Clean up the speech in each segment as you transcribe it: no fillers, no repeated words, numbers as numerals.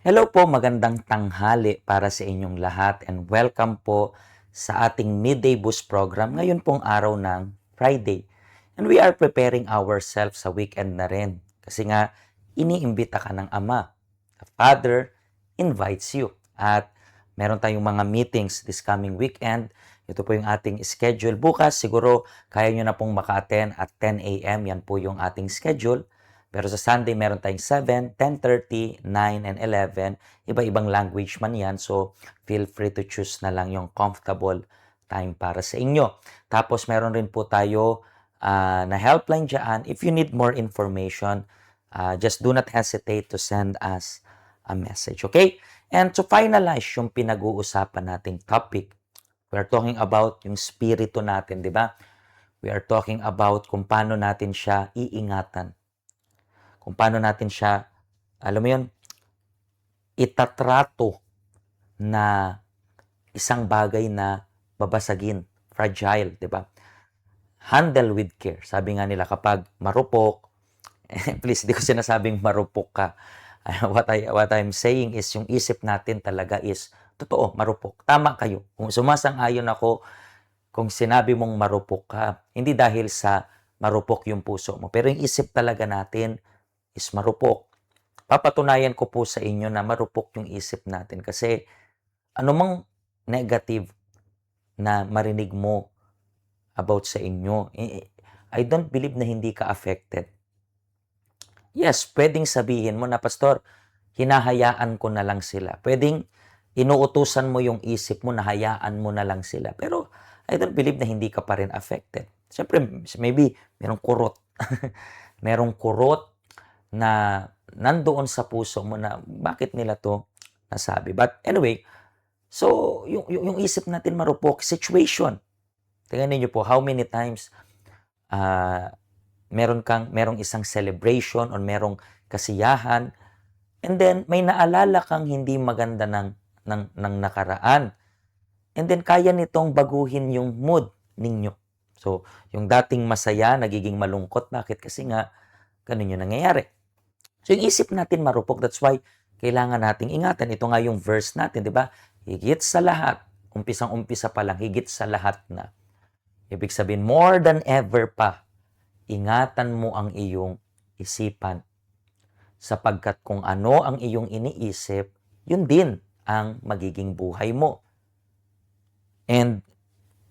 Hello po, magandang tanghali para sa inyong lahat and welcome po sa ating Midday Boost program ngayon pong araw ng Friday. And we are preparing ourselves sa weekend na rin kasi nga iniimbita ka ng Ama. The Father invites you at meron tayong mga meetings this coming weekend. Ito po yung ating schedule. Bukas siguro kaya nyo na pong maka-attend at 10 a.m. Yan po yung ating schedule. Pero sa Sunday, meron tayong 7, 10:30, 9, and 11. Iba-ibang language man yan. So, feel free to choose na lang yung comfortable time para sa inyo. Tapos, meron rin po tayo na helpline dyan. If you need more information, just do not hesitate to send us a message. Okay? And to finalize yung pinag-uusapan nating topic, we are talking about yung spirito natin, di ba? We are talking about kung paano natin siya iingatan. Kung paano natin siya, alam mo yun, itatrato na isang bagay na babasagin, fragile, di ba? Handle with care. Sabi nga nila kapag marupok, please, di ko sinasabing marupok ka. What I'm saying is yung isip natin talaga is, totoo, marupok. Tama kayo. Kung sumasang-ayon ako, kung sinabi mong marupok ka, hindi dahil sa marupok yung puso mo. Pero yung isip talaga natin is marupok. Papatunayan ko po sa inyo na marupok yung isip natin kasi anumang negative na marinig mo about sa inyo, I don't believe na hindi ka affected. Yes, pwedeng sabihin mo na, Pastor, hinahayaan ko na lang sila. Pwedeng inuutusan mo yung isip mo na hayaan mo na lang sila. Pero I don't believe na hindi ka pa rin affected. Siyempre, maybe merong kurot. Merong kurot na nandoon sa puso mo na bakit nila to nasabi. But anyway, so yung isip natin marupok, situation. Tingnan niyo po how many times merong isang celebration or merong kasiyahan and then may naalala kang hindi maganda ng nakaraan. And then kaya nitong baguhin yung mood ninyo. So, yung dating masaya, nagiging malungkot. Bakit? Kasi nga, ganun yung nangyayari. So, yung isip natin marupok. That's why, kailangan nating ingatan. Ito nga yung verse natin, di ba? Higit sa lahat, umpisang-umpisa pa lang, higit sa lahat na. Ibig sabihin, more than ever pa, ingatan mo ang iyong isipan. Sapagkat kung ano ang iyong iniisip, yun din ang magiging buhay mo. And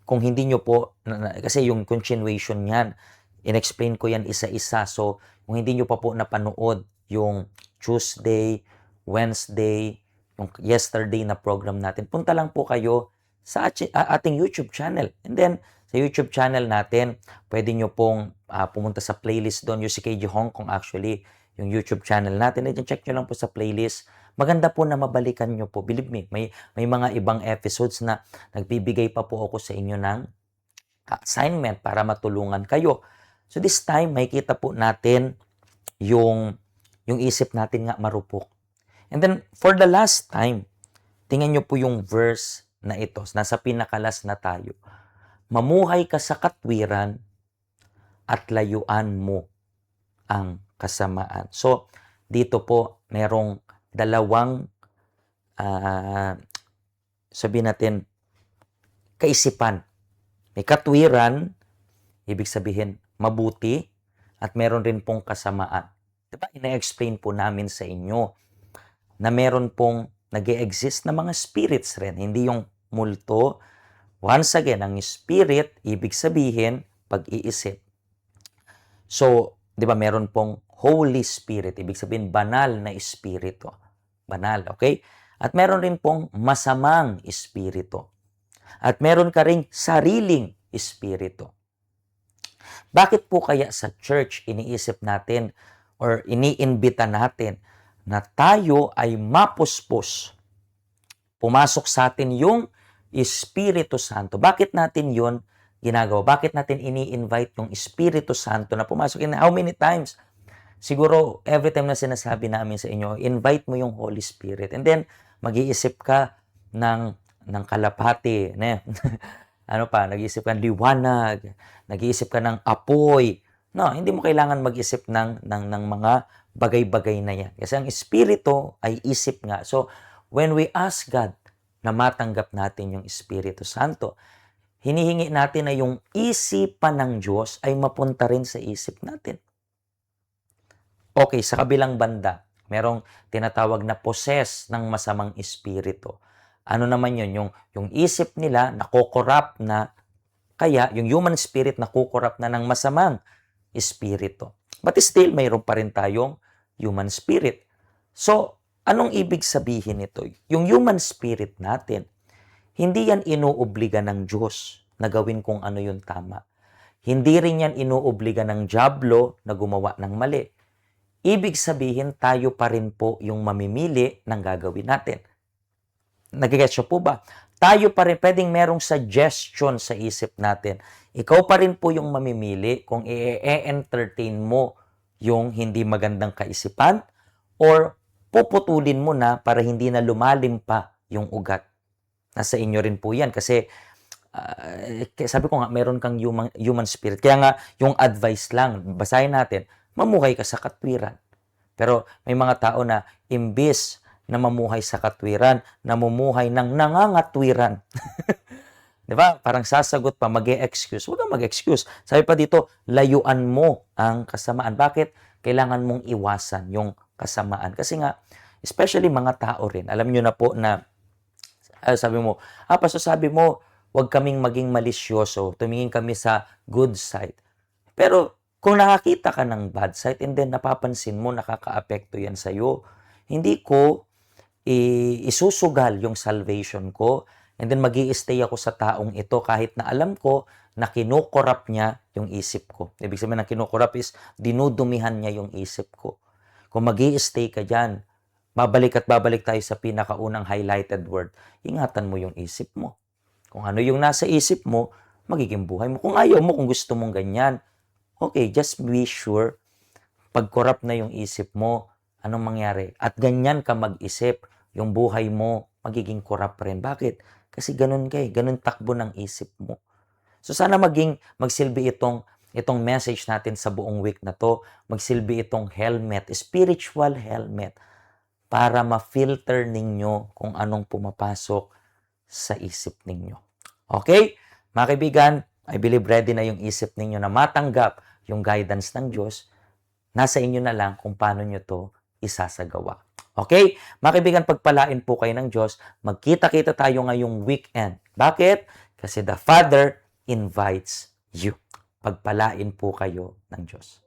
kung hindi nyo po, kasi yung continuation yan, in-explain ko yan isa-isa. So, kung hindi nyo pa po napanood yung Tuesday, Wednesday, yung yesterday na program natin, punta lang po kayo sa ating YouTube channel. And then, sa YouTube channel natin, pwede nyo pong pumunta sa playlist doon, UCKG Hong Kong actually, yung YouTube channel natin. And check nyo lang po sa playlist. Maganda po na mabalikan nyo po. Believe me, may mga ibang episodes na nagbibigay pa po ako sa inyo ng assignment para matulungan kayo. So this time, makikita po natin yung isip natin nga marupok. And then, for the last time, tingnan nyo po yung verse na ito. Nasa pinakalas na tayo. Mamuhay ka sa katwiran at layuan mo ang kasamaan. So, dito po, merong dalawang, sabihin natin, kaisipan. May katwiran, ibig sabihin, mabuti, at meron rin pong kasamaan. Diba? Ina-explain po namin sa inyo na meron pong nag-e-exist na mga spirits rin, hindi yung multo. Once again, ang spirit, ibig sabihin, pag-iisip. So, di ba, meron pong Holy Spirit, ibig sabihin, banal na espiritu. Banal, okay? At meron rin pong masamang espiritu. At meron ka ring sariling espiritu. Bakit po kaya sa church iniisip natin or iniimbita natin na tayo ay mapuspos? Pumasok sa atin yung Espiritu Santo. Bakit natin yun ginagawa? Bakit natin ini-invite yung Espiritu Santo na pumasok? And how many times? Siguro, every time na sinasabi namin sa inyo, invite mo yung Holy Spirit. And then, mag-iisip ka ng kalapati. Nag-iisip ka ng liwanag. Nag-iisip ka ng apoy. No, hindi mo kailangan mag-isip ng mga bagay-bagay na yan. Kasi ang Espiritu ay isip nga. So, when we ask God na matanggap natin yung Espiritu Santo, hinihingi natin na yung isipan ng Diyos ay mapunta rin sa isip natin. Okay, sa kabilang banda, merong tinatawag na possess ng masamang espiritu. Ano naman yun? Yung isip nila nakokorrupt na, kaya yung human spirit nakokorrupt na ng masamang espiritu. But still, mayroon pa rin tayong human spirit. So, anong ibig sabihin nito? Yung human spirit natin, hindi yan inuobliga ng Diyos na gawin kung ano yung tama. Hindi rin yan inuobliga ng dyablo na gumawa ng mali. Ibig sabihin, tayo pa rin po yung mamimili ng gagawin natin. Nagigets po ba? Tayo pa rin, pwedeng merong suggestion sa isip natin. Ikaw pa rin po yung mamimili kung i-entertain mo yung hindi magandang kaisipan or puputulin mo na para hindi na lumalim pa yung ugat. Nasa inyo rin po yan kasi sabi ko nga, meron kang human spirit. Kaya nga, yung advice lang, basahin natin, mamuhay ka sa katwiran. Pero may mga tao na imbis na mamuhay sa katwiran, namumuhay ng nangangatwiran. Di ba? Parang sasagot pa, mag-e-excuse. Huwag kang mag-excuse. Sabi pa dito, layuan mo ang kasamaan. Bakit? Kailangan mong iwasan yung kasamaan. Kasi nga, especially mga tao rin, alam nyo na po na, sabi mo, Pastor, sabi mo, huwag kaming maging malisyoso. Tumingin kami sa good side. Pero, kung nakakita ka ng bad side and then napapansin mo, nakaka-apekto yan sa'yo, hindi ko isusugal yung salvation ko and then mag-i-stay ako sa taong ito kahit na alam ko na kinukorap niya yung isip ko. Ibig sabihin ng kinukorap is dinudumihan niya yung isip ko. Kung mag-i-stay ka dyan, babalik tayo sa pinakaunang highlighted word. Ingatan mo yung isip mo. Kung ano yung nasa isip mo, magiging buhay mo. Kung ayaw mo, kung gusto mong ganyan, okay, just be sure, pag corrupt na yung isip mo, anong mangyari? At ganyan ka mag-isip, yung buhay mo, magiging corrupt rin. Bakit? Kasi ganun ganun takbo ng isip mo. So sana magsilbi itong message natin sa buong week na to, magsilbi itong helmet, spiritual helmet, para ma-filter ninyo kung anong pumapasok sa isip ninyo. Okay? Mga kaibigan, I believe ready na yung isip ninyo na matanggap yung guidance ng Diyos. Nasa inyo na lang kung paano nyo to isasagawa. Okay? Mga kaibigan, pagpalain po kayo ng Diyos. Magkita-kita tayo ngayong weekend. Bakit? Kasi the Father invites you. Pagpalain po kayo ng Diyos.